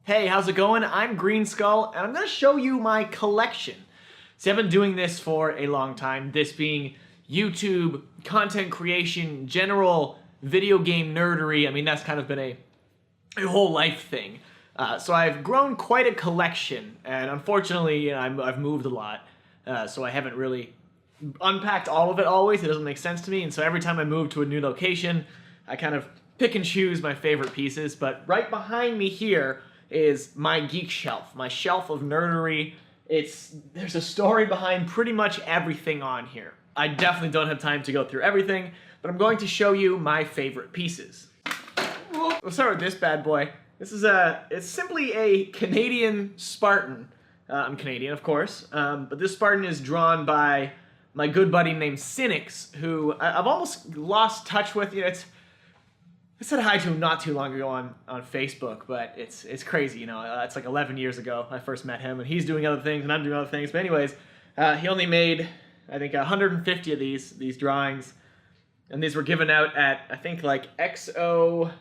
Hey, how's it going? I'm Greenskull, and I'm going to show you my collection. See, I've been doing this for a long time, this being YouTube, content creation, general video game nerdery. I mean, that's kind of been a whole life thing. So I've grown quite a collection, and unfortunately, I've moved a lot, so I haven't really unpacked all of it always. It doesn't make sense to me, and so every time I move to a new location, I kind of pick and choose my favorite pieces. But right behind me here is my geek shelf, my shelf of nerdery. There's a story behind pretty much everything on here. I definitely don't have time to go through everything, but I'm going to show you my favorite pieces. We'll start with this bad boy. This is it's simply a Canadian Spartan. I'm Canadian, of course, but this Spartan is drawn by my good buddy named Cynics, who I've almost lost touch with. You know, I said hi to him not too long ago on Facebook, but it's crazy, you know. It's like 11 years ago I first met him, and he's doing other things, and I'm doing other things. But anyways, he only made, I think, 150 of these drawings, and these were given out at, I think, like XO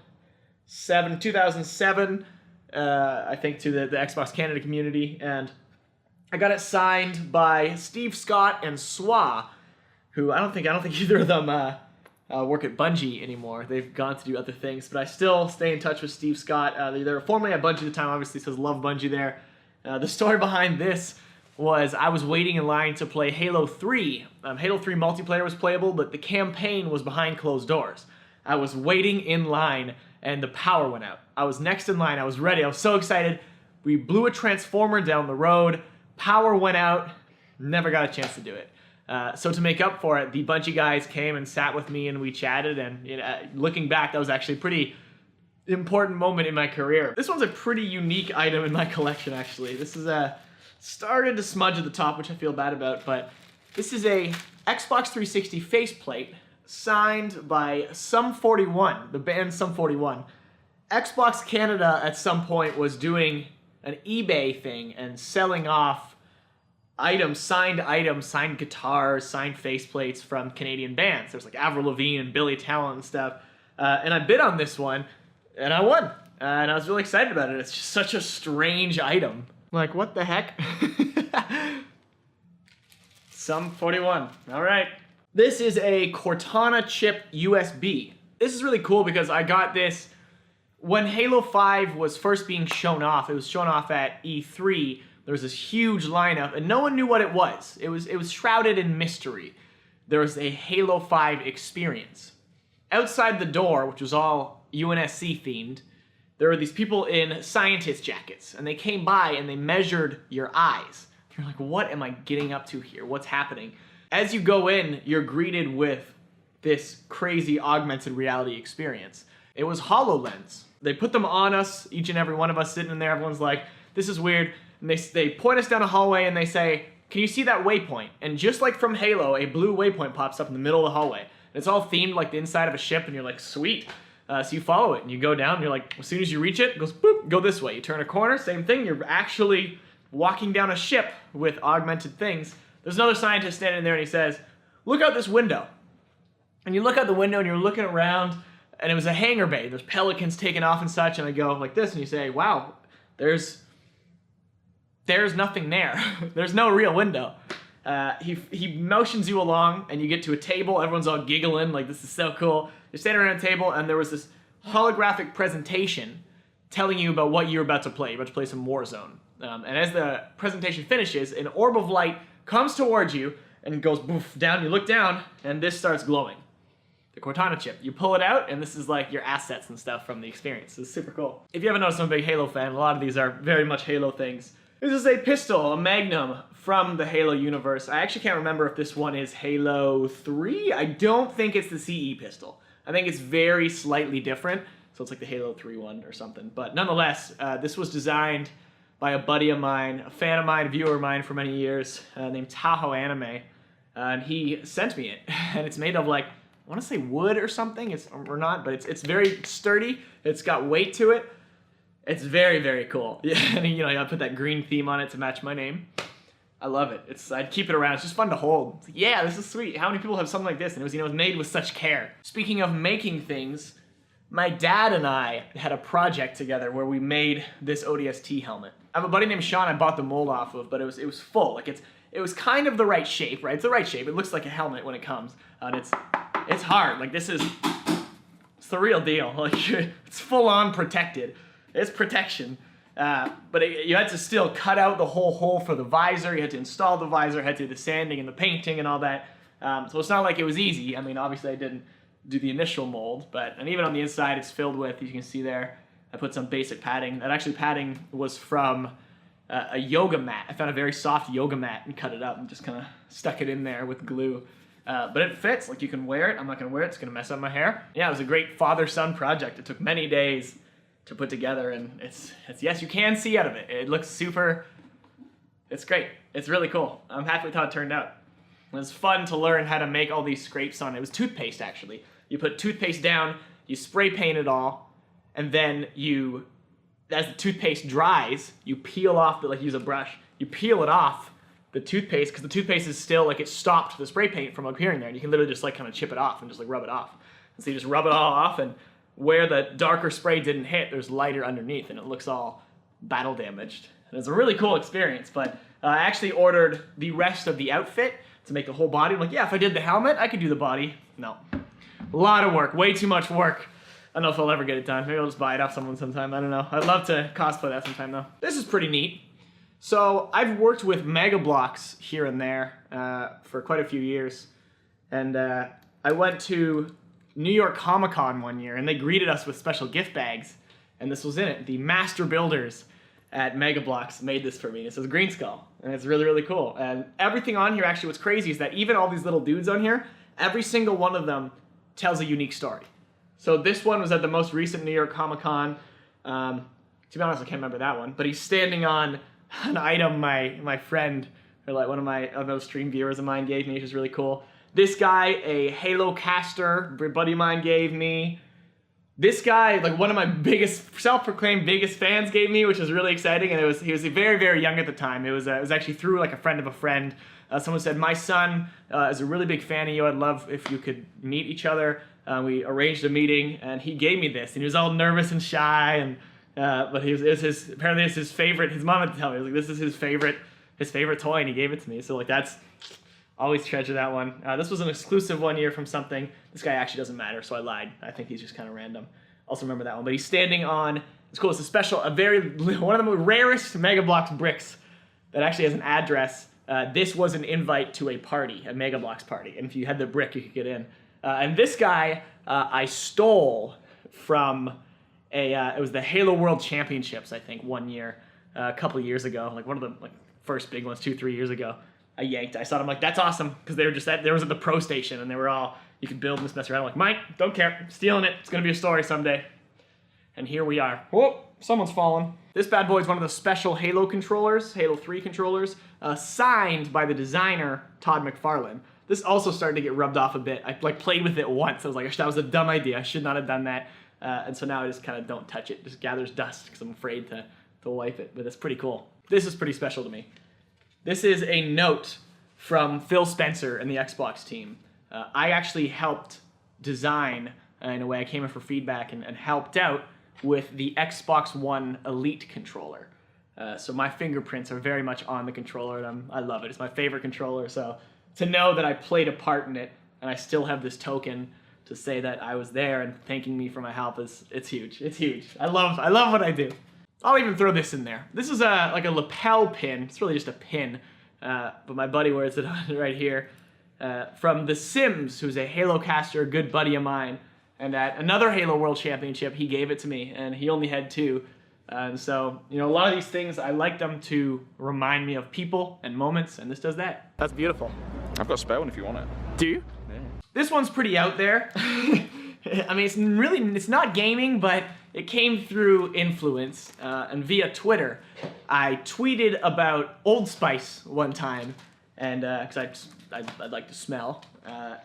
2007, I think, to the Xbox Canada community, and I got it signed by Steve Scott and Swa, who I don't think either of them work at Bungie anymore. They've gone to do other things, but I still stay in touch with Steve Scott. They were formerly at Bungie at the time, obviously, says love Bungie there. The story behind this was I was waiting in line to play Halo 3. Halo 3 multiplayer was playable, but the campaign was behind closed doors. I was waiting in line, and the power went out. I was next in line. I was ready. I was so excited. We blew a transformer down the road. Power went out. Never got a chance to do it. So to make up for it, the Bungie guys came and sat with me and we chatted, and you know, looking back, that was actually a pretty important moment in my career. This one's a pretty unique item in my collection, actually. This is started to smudge at the top, which I feel bad about, but this is a Xbox 360 faceplate signed by Sum 41, the band Sum 41. Xbox Canada at some point was doing an eBay thing and selling off signed guitars, signed faceplates from Canadian bands. There's like Avril Lavigne and Billy Talent and stuff. And I bid on this one, and I won. And I was really excited about it. It's just such a strange item. Like, what the heck? Sum 41. All right. This is a Cortana chip USB. This is really cool because I got this when Halo 5 was first being shown off. It was shown off at E3. There was this huge lineup, and no one knew what it was. It was shrouded in mystery. There was a Halo 5 experience. Outside the door, which was all UNSC themed, there were these people in scientist jackets, and they came by and they measured your eyes. You're like, what am I getting up to here? What's happening? As you go in, you're greeted with this crazy augmented reality experience. It was HoloLens. They put them on us, each and every one of us sitting in there. Everyone's like, this is weird. And they point us down a hallway and they say, can you see that waypoint? And just like from Halo, a blue waypoint pops up in the middle of the hallway. And it's all themed like the inside of a ship, and you're like, sweet. So you follow it and you go down, and you're like, as soon as you reach it, it goes boop, go this way. You turn a corner, same thing. You're actually walking down a ship with augmented things. There's another scientist standing there and he says, look out this window. And you look out the window and you're looking around, and it was a hangar bay. There's pelicans taking off and such, and I go like this, and you say, wow, there's nothing there. There's no real window. He motions you along, and you get to a table. Everyone's all giggling, like, this is so cool. You're standing around a table, and there was this holographic presentation telling you about what you're about to play. You're about to play some Warzone. And as the presentation finishes, an orb of light comes towards you and goes boof down. You look down, and this starts glowing. The Cortana chip. You pull it out, and this is like your assets and stuff from the experience. It's super cool. If you haven't noticed, I'm a big Halo fan. A lot of these are very much Halo things. This is a pistol, a Magnum from the Halo universe. I actually can't remember if this one is Halo 3. I don't think it's the CE pistol. I think it's very slightly different. So it's like the Halo 3 one or something. But nonetheless, this was designed by a buddy of mine, a fan of mine, a viewer of mine for many years, named Tahoe Anime. And he sent me it. And it's made of, like, I want to say wood or something. Or not, but it's very sturdy. It's got weight to it. It's very, very cool. Yeah, and you know, I put that green theme on it to match my name. I love it. I'd keep it around. It's just fun to hold. It's like, yeah, this is sweet. How many people have something like this? And it was, you know, it was made with such care. Speaking of making things, My dad and I had a project together where we made this ODST helmet. I have a buddy named Sean I bought the mold off of, but it was full. Like it was kind of the right shape, right? It's the right shape. It looks like a helmet when it comes, and it's hard. Like it's the real deal. Like it's full on protected. It's protection. But you had to still cut out the whole hole for the visor. You had to install the visor. Had to do the sanding and the painting and all that. So it's not like it was easy. I mean, obviously I didn't do the initial mold, and even on the inside it's filled with, you can see there, I put some basic padding. That actually padding was from a yoga mat. I found a very soft yoga mat and cut it up and just kind of stuck it in there with glue. But it fits, like you can wear it. I'm not gonna wear it, it's gonna mess up my hair. Yeah, it was a great father-son project. It took many days to put together, and it's yes, you can see out of it. It looks super, it's great. It's really cool. I'm happy with how it turned out. It was fun to learn how to make all these scrapes on it. It was toothpaste, actually. You put toothpaste down, you spray paint it all, and then as the toothpaste dries, you peel off, like use a brush, you peel it off the toothpaste, because the toothpaste is still, like it stopped the spray paint from appearing there, and you can literally just like kind of chip it off and just like rub it off. And so you just rub it all off, and where the darker spray didn't hit, there's lighter underneath, and it looks all battle damaged. And it's a really cool experience, but I actually ordered the rest of the outfit to make the whole body. I'm like, yeah, if I did the helmet, I could do the body. No. A lot of work, way too much work. I don't know if I'll ever get it done. Maybe I'll just buy it off someone sometime, I don't know. I'd love to cosplay that sometime though. This is pretty neat. So I've worked with Mega Bloks here and there for quite a few years. And I went to New York Comic-Con one year and they greeted us with special gift bags. And this was in it. The master builders at Mega Bloks made this for me. It says Greenskull, and it's really, really cool. And everything on here, actually what's crazy is that even all these little dudes on here, every single one of them tells a unique story. So this one was at the most recent New York Comic-Con. To be honest, I can't remember that one, but he's standing on an item my friend, or like one of those stream viewers of mine gave me, which is really cool. This guy, a Halo caster, a buddy of mine gave me. This guy, like one of my biggest, self-proclaimed biggest fans gave me, which was really exciting, and he was very, very young at the time. It was actually through like a friend of a friend. Someone said, my son is a really big fan of you. I'd love if you could meet each other. We arranged a meeting, and he gave me this, and he was all nervous and shy, and but apparently it's his favorite. His mom had to tell me, like, this is his favorite toy, and he gave it to me. So like that's, always treasure that one. This was an exclusive one year from something. This guy actually doesn't matter, so I lied. I think he's just kind of random. Also remember that one. But he's standing on, it's cool, it's a special, one of the rarest Mega Bloks bricks that actually has an address. This was an invite to a party, a Mega Bloks party. And if you had the brick, you could get in. And this guy, I stole from it was the Halo World Championships, I think, one year, a couple of years ago. Like one of the first big ones, 2-3 years ago. I saw them, like, that's awesome, because they were just there was at the pro station, and they were all, you could build and just mess around. I'm like, Mike, don't care, I'm stealing it, it's gonna be a story someday. And here we are. Whoa, someone's fallen. This bad boy is one of the special Halo controllers, Halo 3 controllers, signed by the designer, Todd McFarlane. This also started to get rubbed off a bit. I played with it once, I was like, that was a dumb idea, I should not have done that. And so now I just kind of don't touch it, just gathers dust, because I'm afraid to wipe it, but it's pretty cool. This is pretty special to me. This is a note from Phil Spencer and the Xbox team. I actually helped design, in a way, I came in for feedback and helped out with the Xbox One Elite controller. So my fingerprints are very much on the controller, and I love it. It's my favorite controller, so to know that I played a part in it, and I still have this token to say that I was there and thanking me for my help, it's huge. It's huge. I love what I do. I'll even throw this in there. This is like a lapel pin. It's really just a pin, but my buddy wears it on right here. From The Sims, who's a Halo caster, a good buddy of mine. And at another Halo World Championship, he gave it to me, and he only had 2. And so, a lot of these things, I like them to remind me of people and moments, and this does that. That's beautiful. I've got a spare one if you want it. Do you? Yeah. This one's pretty out there. I mean, it's not gaming, but it came through influence, and via Twitter. I tweeted about Old Spice one time, and because I'd like to smell,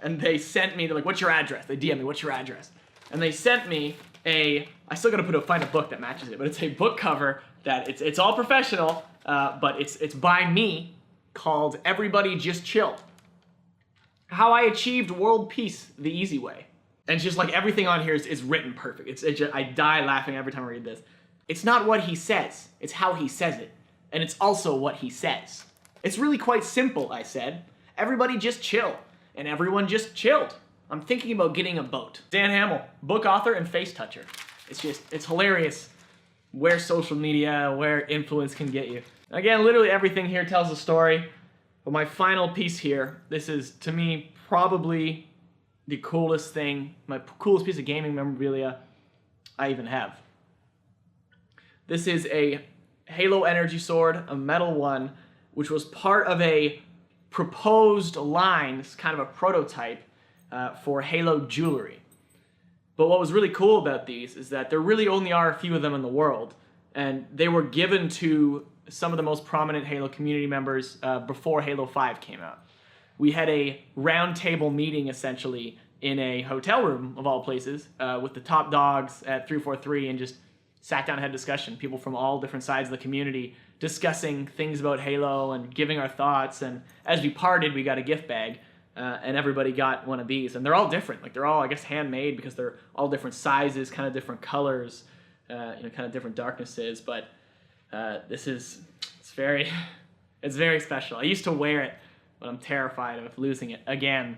and they sent me, they're like, what's your address? They DM me, what's your address? And they sent me I still gotta find a book that matches it, but it's a book cover that it's all professional, but it's by me, called Everybody Just Chill. How I Achieved World Peace the Easy Way. And it's just like everything on here is written perfect. It's just, I die laughing every time I read this. It's not what he says, it's how he says it. And it's also what he says. It's really quite simple, I said. Everybody just chill. And everyone just chilled. I'm thinking about getting a boat. Dan Hamill, book author and face toucher. It's hilarious where social media, where influence can get you. Again, literally everything here tells a story. But my final piece here, this is, to me, probably the coolest thing, my coolest piece of gaming memorabilia I even have. This is a Halo energy sword, a metal one, which was part of a proposed line, it's kind of a prototype, for Halo jewelry. But what was really cool about these is that there really only are a few of them in the world, and they were given to some of the most prominent Halo community members before Halo 5 came out. We had a round table meeting, essentially, in a hotel room, of all places, with the top dogs at 343, and just sat down and had discussion. People from all different sides of the community discussing things about Halo and giving our thoughts. And as we parted, we got a gift bag, and everybody got one of these. And they're all different. Like, they're all, I guess, handmade because they're all different sizes, kind of different colors, kind of different darknesses. But it's very special. I used to wear it, but I'm terrified of losing it again.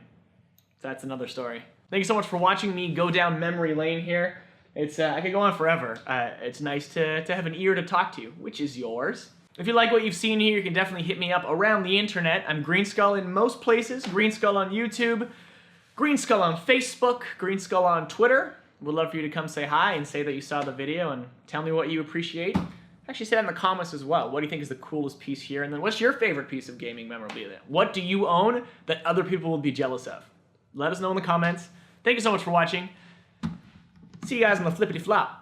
That's another story. Thank you so much for watching me go down memory lane here. I could go on forever. It's nice to have an ear to talk to, which is yours. If you like what you've seen here, you can definitely hit me up around the internet. I'm Greenskull in most places. Greenskull on YouTube, Greenskull on Facebook, Greenskull on Twitter. Would love for you to come say hi and say that you saw the video and tell me what you appreciate. Actually, say that in the comments as well. What do you think is the coolest piece here? And then what's your favorite piece of gaming memorabilia? What do you own that other people would be jealous of? Let us know in the comments. Thank you so much for watching. See you guys on the flippity flop.